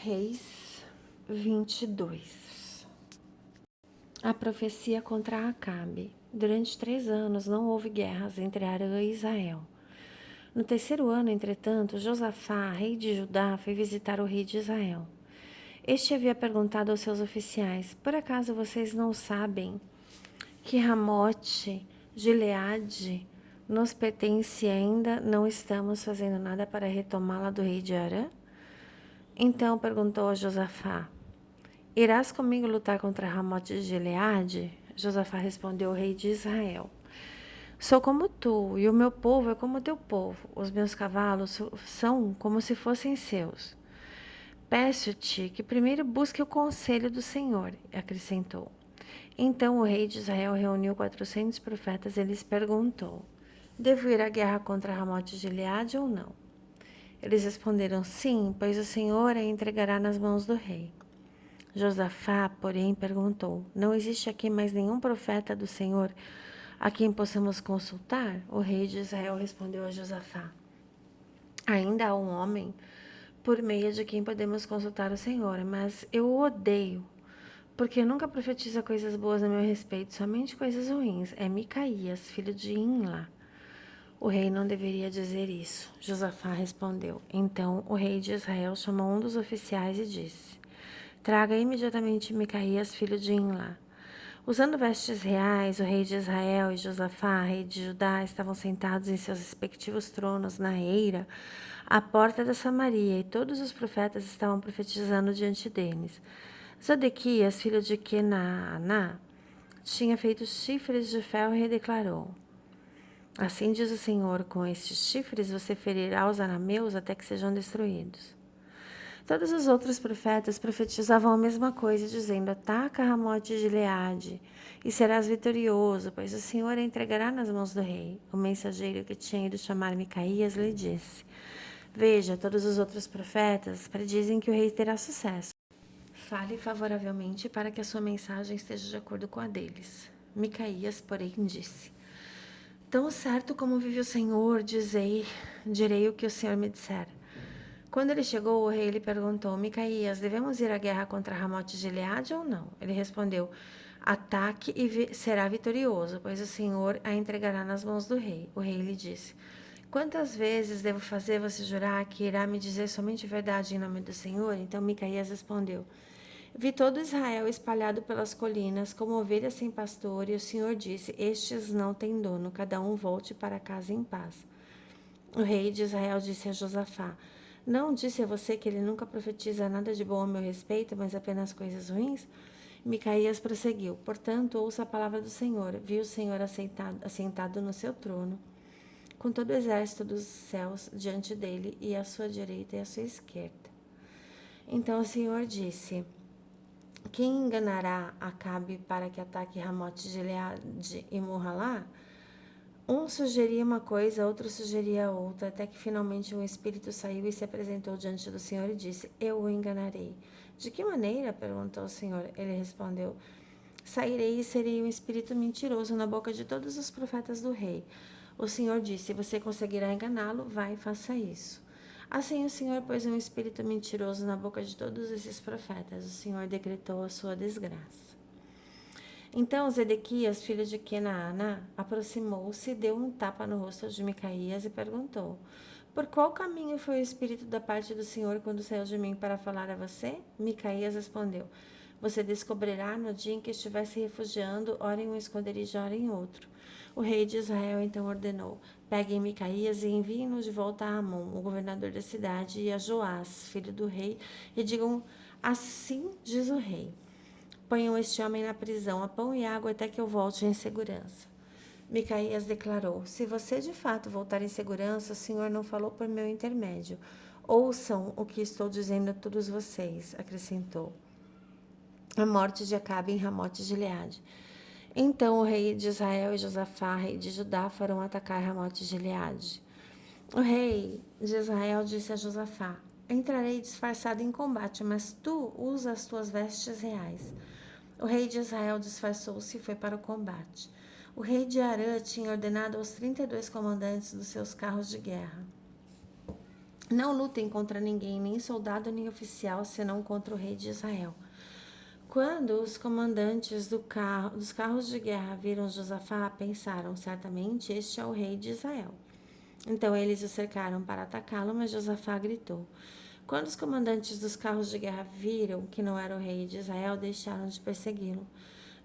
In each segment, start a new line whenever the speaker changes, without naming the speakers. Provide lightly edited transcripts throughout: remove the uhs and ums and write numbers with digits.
Reis 22. A profecia contra Acabe. Durante 3 anos não houve guerras entre Arã e Israel. No 3º ano, entretanto, Josafá, rei de Judá, foi visitar o rei de Israel. Este havia perguntado aos seus oficiais: por acaso vocês não sabem que Ramote, Gileade, nos pertence e ainda não estamos fazendo nada para retomá-la do rei de Arã? Então perguntou a Josafá: irás comigo lutar contra Ramote de Gileade? Josafá respondeu ao rei de Israel: sou como tu, e o meu povo é como o teu povo. Os meus cavalos são como se fossem seus. Peço-te que primeiro busque o conselho do Senhor, acrescentou. Então o rei de Israel reuniu 400 profetas e lhes perguntou: devo ir à guerra contra Ramote de Gileade ou não? Eles responderam: sim, pois o Senhor a entregará nas mãos do rei. Josafá, porém, perguntou: não existe aqui mais nenhum profeta do Senhor a quem possamos consultar? O rei de Israel respondeu a Josafá: ainda há um homem por meio de quem podemos consultar o Senhor, mas eu o odeio, porque nunca profetiza coisas boas a meu respeito, somente coisas ruins. É Micaías, filho de Imla. O rei não deveria dizer isso. Josafá respondeu. Então o rei de Israel chamou um dos oficiais e disse: traga imediatamente Micaías, filho de Imla. Usando vestes reais, o rei de Israel e Josafá, rei de Judá, estavam sentados em seus respectivos tronos na eira, à porta da Samaria, e todos os profetas estavam profetizando diante deles. Zedequias, filho de Kenaaná, tinha feito chifres de ferro e declarou: assim diz o Senhor, com estes chifres você ferirá os arameus até que sejam destruídos. Todos os outros profetas profetizavam a mesma coisa, dizendo: ataca Ramote de Gileade, e serás vitorioso, pois o Senhor a entregará nas mãos do rei. O mensageiro que tinha ido chamar Micaías lhe disse: veja, todos os outros profetas predizem que o rei terá sucesso. Fale favoravelmente para que a sua mensagem esteja de acordo com a deles. Micaías, porém, disse: tão certo como vive o Senhor, direi o que o Senhor me disser. Quando ele chegou, o rei lhe perguntou: Micaías, devemos ir à guerra contra Ramote de Gileade ou não? Ele respondeu: ataque e será vitorioso, pois o Senhor a entregará nas mãos do rei. O rei lhe disse: quantas vezes devo fazer você jurar que irá me dizer somente verdade em nome do Senhor? Então Micaías respondeu: vi todo Israel espalhado pelas colinas, como ovelhas sem pastor, e o Senhor disse: estes não têm dono, cada um volte para casa em paz. O rei de Israel disse a Josafá: não disse a você que ele nunca profetiza nada de bom a meu respeito, mas apenas coisas ruins? Micaías prosseguiu: portanto, ouça a palavra do Senhor. Viu o Senhor assentado no seu trono, com todo o exército dos céus diante dele, e à sua direita e à sua esquerda. Então o Senhor disse: quem enganará Acabe para que ataque Ramote de Gileade e morra lá? Um sugeria uma coisa, outro sugeria outra, até que finalmente um espírito saiu e se apresentou diante do Senhor e disse: eu o enganarei. De que maneira? Perguntou o Senhor. Ele respondeu: sairei e serei um espírito mentiroso na boca de todos os profetas do rei. O Senhor disse: você conseguirá enganá-lo, vai e faça isso. Assim o Senhor pôs um espírito mentiroso na boca de todos esses profetas. O Senhor decretou a sua desgraça. Então Zedequias, filho de Kenaaná, aproximou-se, deu um tapa no rosto de Micaías e perguntou: por qual caminho foi o espírito da parte do Senhor quando saiu de mim para falar a você? Micaías respondeu: você descobrirá no dia em que estiver se refugiando, ora em um esconderijo, ora em outro. O rei de Israel então ordenou: peguem Micaías e enviem-no de volta a Amon, o governador da cidade, e a Joás, filho do rei, e digam: assim diz o rei: ponham este homem na prisão, a pão e água, até que eu volte em segurança. Micaías declarou: se você de fato voltar em segurança, o Senhor não falou por meu intermédio. Ouçam o que estou dizendo a todos vocês, acrescentou. A morte de Acabe em Ramote de Gileade. Então o rei de Israel e Josafá, rei de Judá, foram atacar Ramote de Gileade. O rei de Israel disse a Josafá: entrarei disfarçado em combate, mas tu usa as tuas vestes reais. O rei de Israel disfarçou-se e foi para o combate. O rei de Arã tinha ordenado aos 32 comandantes dos seus carros de guerra: Não lutem contra ninguém, nem soldado nem oficial, senão contra o rei de Israel. Quando os comandantes dos carros de guerra viram Josafá, pensaram: certamente este é o rei de Israel. Então eles o cercaram para atacá-lo, mas Josafá gritou. Quando os comandantes dos carros de guerra viram que não era o rei de Israel, deixaram de persegui-lo.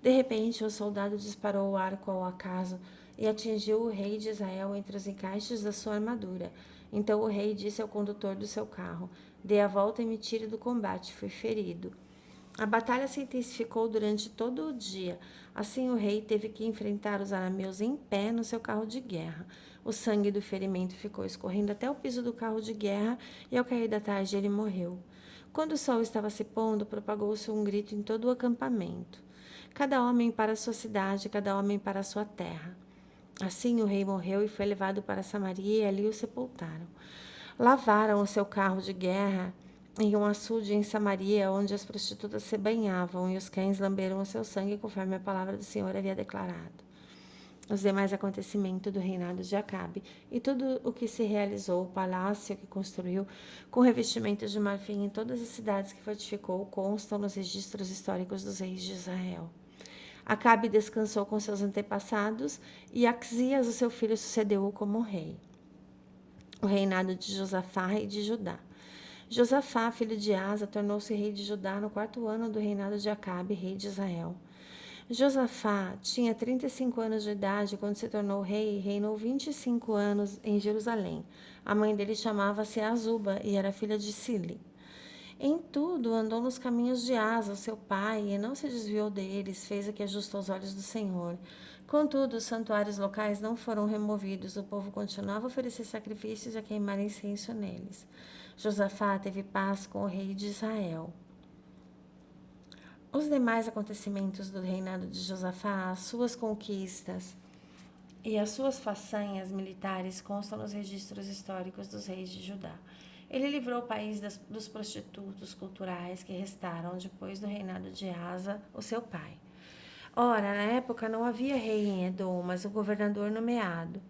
De repente, o soldado disparou o arco ao acaso e atingiu o rei de Israel entre os encaixes da sua armadura. Então o rei disse ao condutor do seu carro: dê a volta e me tire do combate, fui ferido. A batalha se intensificou durante todo o dia. Assim, o rei teve que enfrentar os arameus em pé no seu carro de guerra. O sangue do ferimento ficou escorrendo até o piso do carro de guerra e, ao cair da tarde, ele morreu. Quando o sol estava se pondo, propagou-se um grito em todo o acampamento: cada homem para a sua cidade, cada homem para a sua terra. Assim, o rei morreu e foi levado para Samaria e ali o sepultaram. Lavaram o seu carro de guerra em um açude em Samaria, onde as prostitutas se banhavam, e os cães lamberam o seu sangue, conforme a palavra do Senhor havia declarado. Os demais acontecimentos do reinado de Acabe e tudo o que se realizou, o palácio que construiu, com revestimentos de marfim em todas as cidades que fortificou, constam nos registros históricos dos reis de Israel. Acabe descansou com seus antepassados e Axias, o seu filho, sucedeu-o como rei. O reinado de Josafá, rei de Judá. Josafá, filho de Asa, tornou-se rei de Judá no 4º ano do reinado de Acabe, rei de Israel. Josafá tinha 35 anos de idade quando se tornou rei e reinou 25 anos em Jerusalém. A mãe dele chamava-se Azuba e era filha de Sili. Em tudo andou nos caminhos de Asa, seu pai, e não se desviou deles, fez o que é justo aos olhos do Senhor. Contudo, os santuários locais não foram removidos, o povo continuava a oferecer sacrifícios e a queimar incenso neles. Josafá teve paz com o rei de Israel. Os demais acontecimentos do reinado de Josafá, as suas conquistas e as suas façanhas militares constam nos registros históricos dos reis de Judá. Ele livrou o país dos prostitutos culturais que restaram depois do reinado de Asa, o seu pai. Ora, na época não havia rei em Edom, mas um governador nomeado.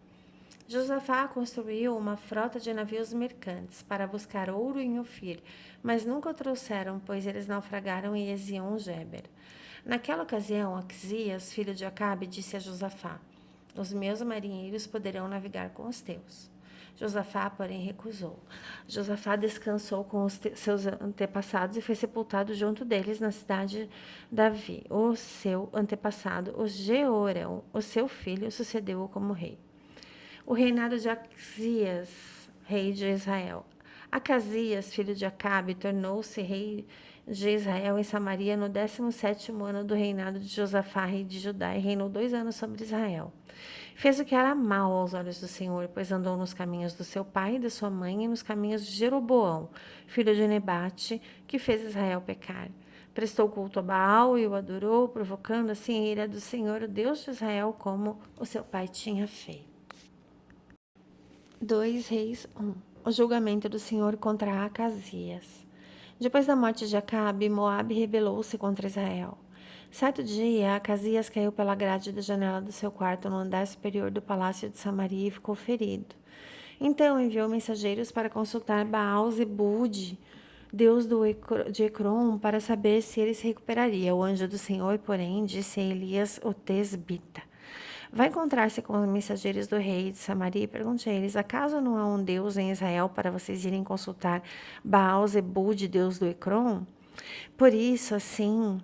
Josafá construiu uma frota de navios mercantes para buscar ouro em Ofir, mas nunca o trouxeram, pois eles naufragaram em Ezion-Geber. Naquela ocasião, Axias, filho de Acabe, disse a Josafá: os meus marinheiros poderão navegar com os teus. Josafá, porém, recusou. Josafá descansou com seus antepassados e foi sepultado junto deles na cidade de Davi. O seu antepassado, o Jeorão, o seu filho, sucedeu-o como rei. O reinado de Axias, rei de Israel. Acasias, filho de Acabe, tornou-se rei de Israel em Samaria no 17º ano do reinado de Josafá, rei de Judá, e reinou 2 anos sobre Israel. Fez o que era mal aos olhos do Senhor, pois andou nos caminhos do seu pai e de sua mãe e nos caminhos de Jeroboão, filho de Nebate, que fez Israel pecar. Prestou culto a Baal e o adorou, provocando assim a ira do Senhor, o Deus de Israel, como o seu pai tinha feito. 2 Reis 1. O julgamento do Senhor contra Acasias. Depois da morte de Acabe, Moabe rebelou-se contra Israel. Certo dia, Acasias caiu pela grade da janela do seu quarto no andar superior do palácio de Samaria e ficou ferido. Então enviou mensageiros para consultar Baal-Zebude, deus de Ecrom, para saber se ele se recuperaria. O anjo do Senhor, porém, disse a Elias, o tesbita: vai encontrar-se com os mensageiros do rei de Samaria e pergunte a eles: acaso não há um Deus em Israel para vocês irem consultar Baal-Zebude, deus do Ecrom? Por isso, assim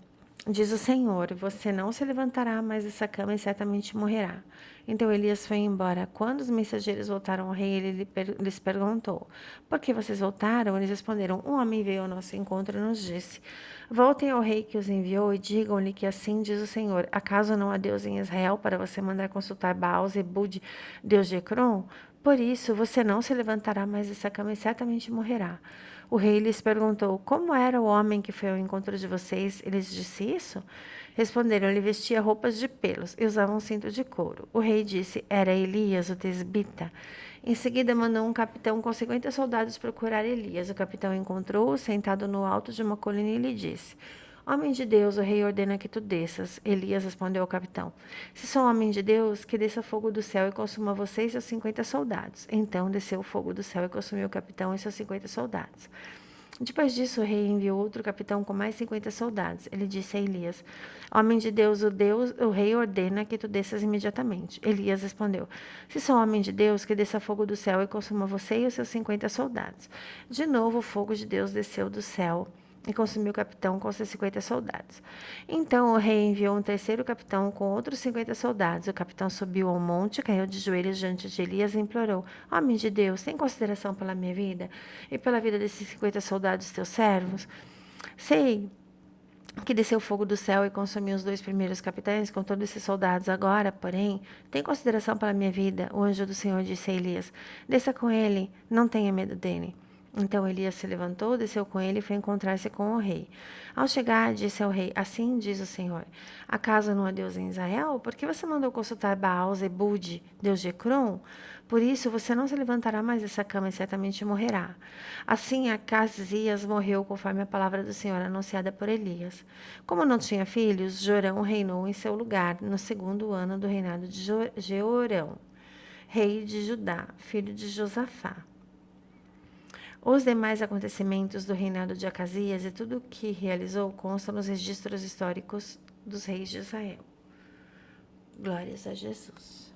diz o Senhor: você não se levantará mais dessa cama e certamente morrerá. Então Elias foi embora. Quando os mensageiros voltaram ao rei, ele lhes perguntou: por que vocês voltaram? Eles responderam: um homem veio ao nosso encontro e nos disse: voltem ao rei que os enviou e digam-lhe que assim diz o Senhor: acaso não há Deus em Israel para você mandar consultar Baal-Zebude, deus de Ecrom? Por isso, você não se levantará mais dessa cama e certamente morrerá. O rei lhes perguntou: como era o homem que foi ao encontro de vocês? Eles disse isso? Responderam: ele vestia roupas de pelos e usava um cinto de couro. O rei disse: era Elias, o tesbita. Em seguida, mandou um capitão com 50 soldados procurar Elias. O capitão encontrou-o sentado no alto de uma colina e lhe disse: Homem de Deus, o rei ordena que tu desças. Elias respondeu ao capitão: Se sou homem de Deus, que desça fogo do céu e consuma você e seus 50 soldados. Então desceu o fogo do céu e consumiu o capitão e seus 50 soldados. Depois disso, o rei enviou outro capitão com mais 50 soldados. Ele disse a Elias: Homem de Deus, o rei ordena que tu desças imediatamente. Elias respondeu: Se sou homem de Deus, que desça fogo do céu e consuma você e os seus 50 soldados. De novo, o fogo de Deus desceu do céu e consumiu o capitão com seus 50 soldados. Então o rei enviou um terceiro capitão com outros 50 soldados. O capitão subiu ao monte, caiu de joelhos diante de Elias e implorou: Homem de Deus, tem consideração pela minha vida e pela vida desses 50 soldados teus servos? Sei que desceu fogo do céu e consumiu os 2 primeiros capitães com todos esses soldados. Agora, porém, tem consideração pela minha vida. O anjo do Senhor disse a Elias: Desça com ele, não tenha medo dele. Então Elias se levantou, desceu com ele e foi encontrar-se com o rei. Ao chegar, disse ao rei: Assim diz o Senhor: Acaso não há Deus em Israel? Por que você mandou consultar Baal Zebude, Deus de Ecrom? Por isso você não se levantará mais dessa cama e certamente morrerá. Assim Acasias morreu conforme a palavra do Senhor anunciada por Elias. Como não tinha filhos, Jorão reinou em seu lugar no 2º ano do reinado de Jeorão, rei de Judá, filho de Josafá. Os demais acontecimentos do reinado de Acasias e tudo o que realizou constam nos registros históricos dos reis de Israel. Glórias a Jesus.